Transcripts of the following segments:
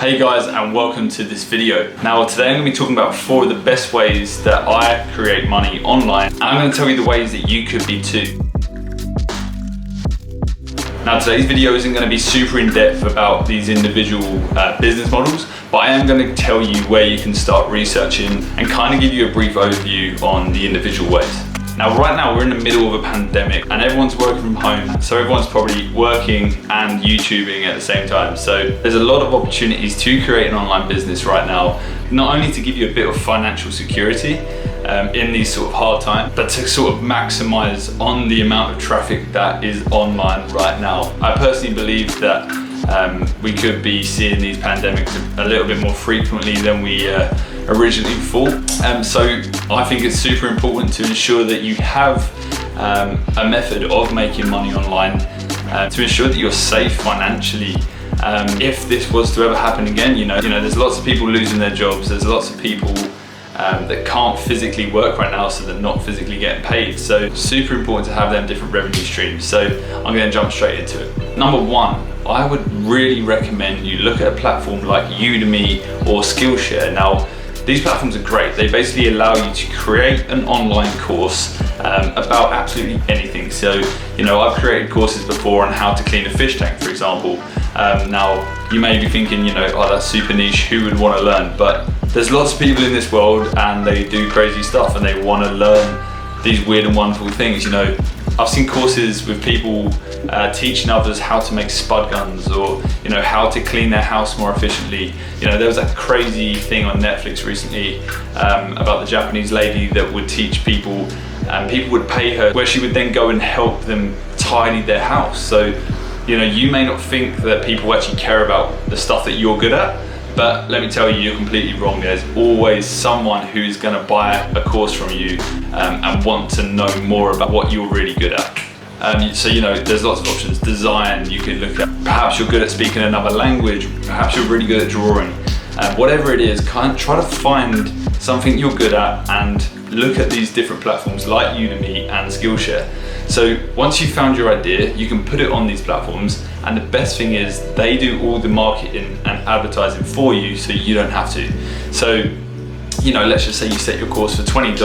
Hey guys, and welcome to this video. Now today I'm going to be talking about 4 of the best ways that I create money online, and I'm going to tell you the ways that you could be too. Now today's video isn't going to be super in depth about these individual business models, but I am going to tell you where you can start researching and kind of give you a brief overview on the individual ways. Now right now we're in the middle of a pandemic and everyone's working from home, so everyone's probably working and YouTubing at the same time. So there's a lot of opportunities to create an online business right now, not only to give you a bit of financial security in these sort of hard times, but to sort of maximize on the amount of traffic that is online right now. I personally believe that we could be seeing these pandemics a little bit more frequently than we originally thought. So I think it's super important to ensure that you have a method of making money online to ensure that you're safe financially. If this was to ever happen again, you know, there's lots of people losing their jobs. There's lots of people that can't physically work right now, so they're not physically getting paid. So super important to have them different revenue streams. So I'm going to jump straight into it. Number 1, I would really recommend you look at a platform like Udemy or Skillshare. Now, these platforms are great. They basically allow you to create an online course about absolutely anything. So, you know, I've created courses before on how to clean a fish tank, for example. Now, you may be thinking, you know, oh, that's super niche, who would want to learn? But there's lots of people in this world and they do crazy stuff and they want to learn these weird and wonderful things. You know, I've seen courses with people teaching others how to make spud guns, or you know, how to clean their house more efficiently. You know, there was that crazy thing on Netflix recently about the Japanese lady that would teach people, and people would pay her, where she would then go and help them tidy their house. So, you know, you may not think that people actually care about the stuff that you're good at, but let me tell you, you're completely wrong. There's always someone who's going to buy a course from you and want to know more about what you're really good at. So, you know, there's lots of options. Design, you can look at. Perhaps you're good at speaking another language. Perhaps you're really good at drawing. Whatever it is, try to find something you're good at and look at these different platforms like Udemy and Skillshare. So once you've found your idea, you can put it on these platforms, and the best thing is they do all the marketing and advertising for you, so you don't have to. So, you know, let's just say you set your course for $20.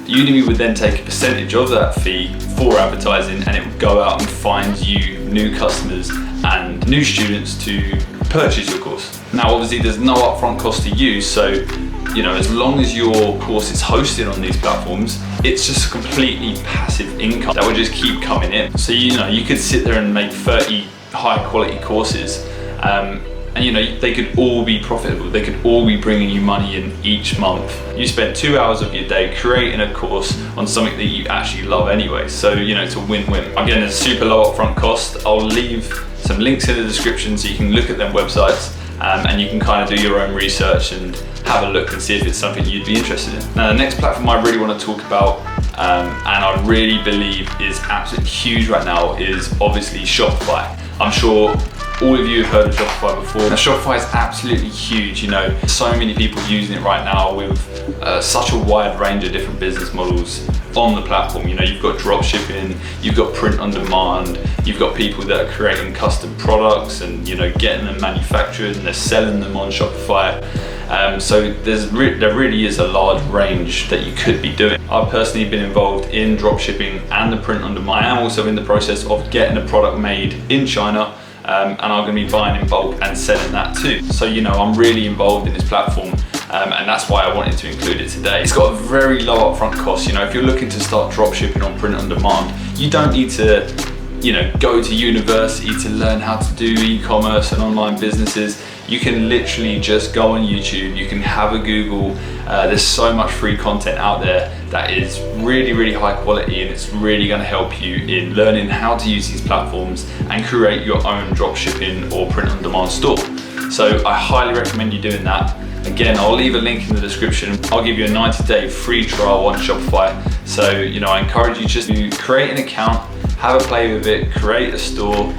Udemy would then take a percentage of that fee for advertising, and it would go out and find you new customers and new students to purchase your course. Now, obviously there's no upfront cost to you, so you know, as long as your course is hosted on these platforms, it's just a completely passive income that will just keep coming in. So, you know, you could sit there and make 30 high quality courses, and you know, they could all be profitable. They could all be bringing you money in each month. You spend 2 hours of your day creating a course on something that you actually love anyway. So, you know, it's a win-win. Again, it's super low upfront cost. I'll leave some links in the description so you can look at them websites, and you can kind of do your own research and have a look and see if it's something you'd be interested in. Now, the next platform I really want to talk about, and I really believe is absolutely huge right now, is obviously Shopify. I'm sure all of you have heard of Shopify before. Now, Shopify is absolutely huge. You know, so many people using it right now with such a wide range of different business models on the platform. You know, you've got drop shipping, you've got print on demand, you've got people that are creating custom products and, you know, getting them manufactured and they're selling them on Shopify. So there really is a large range that you could be doing. I've personally been involved in drop shipping and the print on demand. I am also in the process of getting a product made in China, and I'm going to be buying in bulk and selling that too. So, you know, I'm really involved in this platform, and that's why I wanted to include it today. It's got a very low upfront cost. You know, if you're looking to start drop shipping on print on demand, you don't need to, you know, go to university to learn how to do e-commerce and online businesses. You can literally just go on YouTube, you can have a Google. There's so much free content out there that is really, really high quality, and it's really going to help you in learning how to use these platforms and create your own drop shipping or print on demand store. So I highly recommend you doing that. Again, I'll leave a link in the description. I'll give you a 90-day free trial on Shopify. So, you know, I encourage you just to create an account, have a play with it, create a store,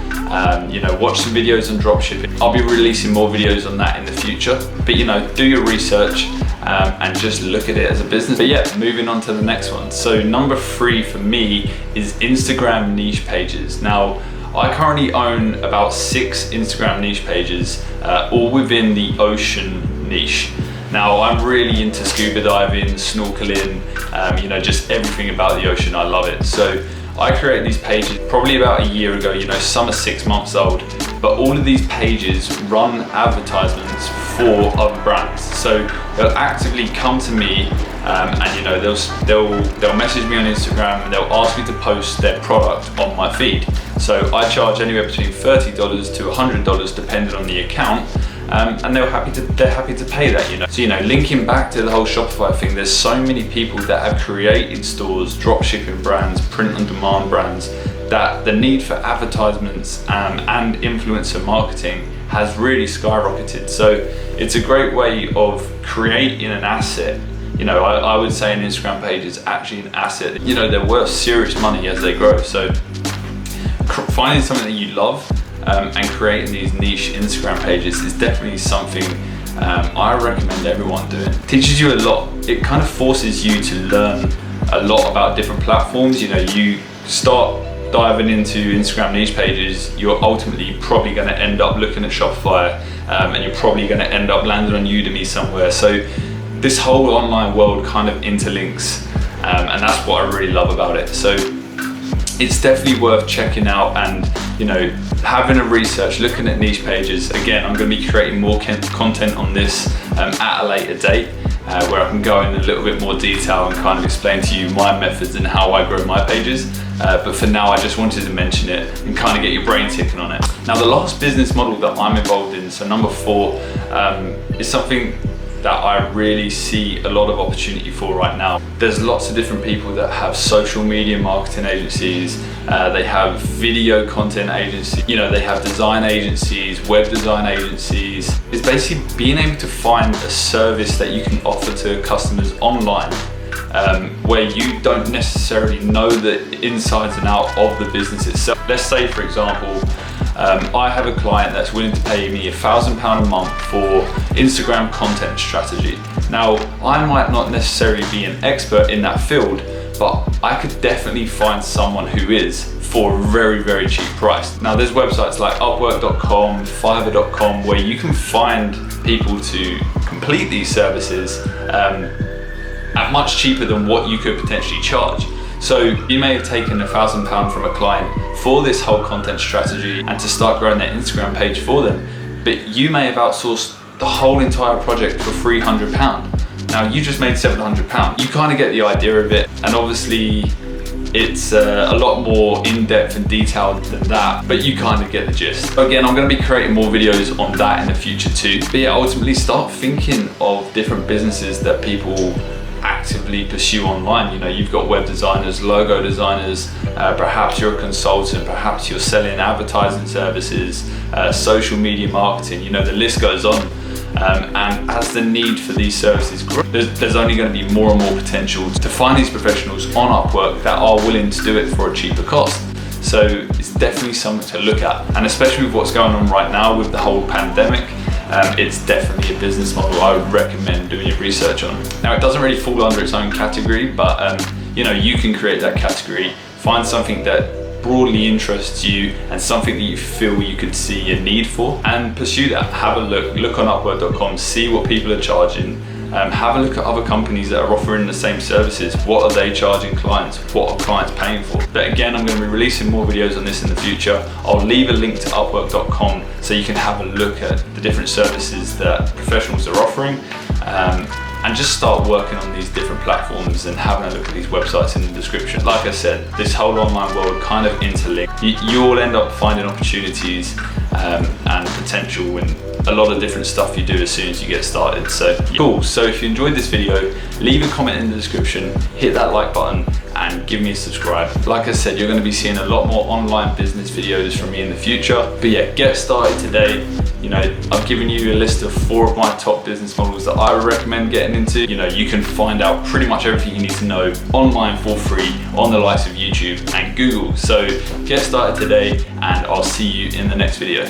you know, watch some videos on dropshipping. I'll be releasing more videos on that in the future, but you know, do your research and just look at it as a business. But yeah, moving on to the next one. So number 3 for me is Instagram niche pages. Now, I currently own about 6 Instagram niche pages, all within the ocean niche. Now, I'm really into scuba diving, snorkeling, just everything about the ocean. I love it. So I created these pages probably about a year ago. Some are 6 months old, but all of these pages run advertisements for other brands. So they'll actively come to me, and they'll message me on Instagram and they'll ask me to post their product on my feed. So I charge anywhere between $30 to $100 depending on the account. And they're happy to pay that, So, linking back to the whole Shopify thing, there's so many people that have created stores, drop shipping brands, print on demand brands, that the need for advertisements and influencer marketing has really skyrocketed. So it's a great way of creating an asset. I would say an Instagram page is actually an asset. They're worth serious money as they grow. So finding something that you love and creating these niche Instagram pages is definitely something I recommend everyone doing. It teaches you a lot. It kind of forces you to learn a lot about different platforms. You start diving into Instagram niche pages, you're ultimately probably going to end up looking at Shopify, and you're probably going to end up landing on Udemy somewhere. So this whole online world kind of interlinks, and that's what I really love about it. So it's definitely worth checking out and having a research, looking at niche pages. Again, I'm going to be creating more content on this at a later date, where I can go in a little bit more detail and kind of explain to you my methods and how I grow my pages. But for now, I just wanted to mention it and kind of get your brain ticking on it. Now, the last business model that I'm involved in, so number 4, is something that I really see a lot of opportunity for right now. There's lots of different people that have social media marketing agencies, they have video content agencies, they have design agencies, web design agencies. It's basically being able to find a service that you can offer to customers online, where you don't necessarily know the insides and out of the business itself. Let's say, for example, I have a client that's willing to pay me £1,000 a month for Instagram content strategy. Now, I might not necessarily be an expert in that field, but I could definitely find someone who is for a very, very cheap price. Now, there's websites like Upwork.com, Fiverr.com, where you can find people to complete these services at much cheaper than what you could potentially charge. So you may have taken £1,000 from a client for this whole content strategy and to start growing their Instagram page for them, but you may have outsourced the whole entire project for £300. Now you just made £700. You kind of get the idea of it, and obviously it's a lot more in-depth and detailed than that, but you kind of get the gist. Again, I'm going to be creating more videos on that in the future too. But yeah, ultimately start thinking of different businesses that people actively pursue online. You've got web designers, logo designers, perhaps you're a consultant, perhaps you're selling advertising services, social media marketing, the list goes on. And as the need for these services grows, there's only going to be more and more potential to find these professionals on Upwork that are willing to do it for a cheaper cost. So it's definitely something to look at, and especially with what's going on right now with the whole pandemic, it's definitely a business model I would recommend doing your research on. Now, it doesn't really fall under its own category, but you can create that category, find something that broadly interests you and something that you feel you could see a need for, and pursue that. Have a look on Upwork.com, see what people are charging. Have a look at other companies that are offering the same services. What are they charging clients? What are clients paying for? But again, I'm going to be releasing more videos on this in the future. I'll leave a link to Upwork.com so you can have a look at the different services that professionals are offering, and just start working on these different platforms and having a look at these websites in the description. Like I said, this whole online world kind of interlinked. You all end up finding opportunities and potential in a lot of different stuff you do as soon as you get started. So cool. So if you enjoyed this video, leave a comment in the description, hit that like button, and give me a subscribe. Like I said, you're going to be seeing a lot more online business videos from me in the future. But yeah, get started today. I've given you a list of 4 of my top business models that I recommend getting into. You can find out pretty much everything you need to know online for free on the likes of YouTube and Google. So get started today, and I'll see you in the next video.